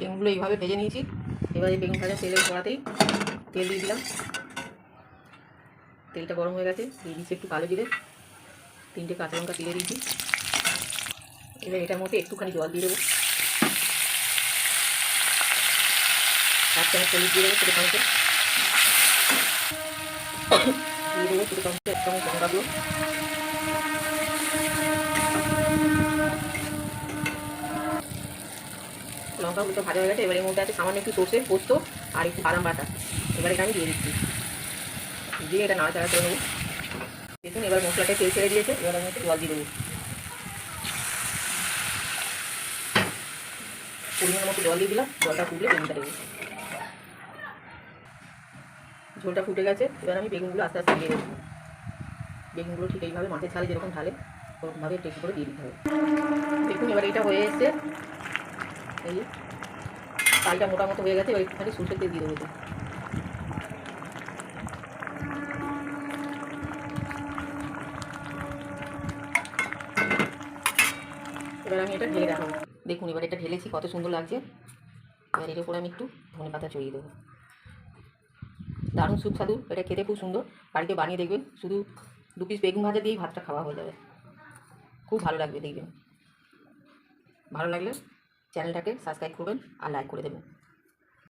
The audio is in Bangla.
বেগুনগুলো এইভাবে ভেজে নিয়েছি। এবার এই বেগুন ভাজা তেলের কড়াতেই তেল দিয়ে দিলাম। তেলটা গরম হয়ে গেছে, দিয়ে দিচ্ছি একটু কালো জিরে, 3টে কাঁচা লঙ্কা চিড়ে দিয়েছি। এবার এটার মধ্যে একটুখানি জল দিয়ে দেবো, 1 চামচ হলুদ দিয়ে দেবো, ছোটো চামচে দিয়ে দেবো, ছোটো চামচে 1 চামচ লঙ্কা গুঁড়ো, লঙ্কাগুলো ভাজা হয়ে গেছে। এবার এর মধ্যে আছে সামান্য একটু সর্ষে পোস্ত আর একটু বাদাম বাটা। এবার এটা আমি দিয়ে দিচ্ছি, দিয়ে এটা নাড়াচাড়া করে নেবো। দেখুন এবার মশলাটা তেল ছেড়ে দিয়েছে। এবার আমি একটু জল দিয়ে দেবো, পরিমাণ মতো জল দিয়ে দিলাম। জলটা ফুটলে বেগুনটা দেবো। ঝোলটা ফুটে গেছে, এবার আমি বেগুনগুলো আস্তে আস্তে দিয়ে দেবো। বেগুনগুলো ঠিক এইভাবে মাছের ঝালে যেরকম ঢালে ওরকমভাবে টেস্ট করে দিয়ে দিতে হবে। দেখুন এবার এটা হয়ে এসছে, এই চালটা মোটা মতো হয়ে গেছে। এবার একটুখানি সরষের তেল দিয়ে দেবো। এবার আমি এটা ঢেলে দেখাবো। দেখুন এবার এটা ঢেলেছি, কত সুন্দর লাগছে। এবার এর উপরে আমি একটু ধনে পাতা ছড়িয়ে দেবো। দারুণ সুস্বাদু, এটা খেতে খুব সুন্দর। বাড়িতে বানিয়ে দেখবেন, শুধু 2 পিস বেগুন ভাজা দিয়েই ভাতটা খাওয়া হয়ে যাবে। খুব ভালো লাগবে দেখবেন। ভালো লাগলে চ্যানেলটাকে সাবস্ক্রাইব করবেন আর লাইক করে দেবেন।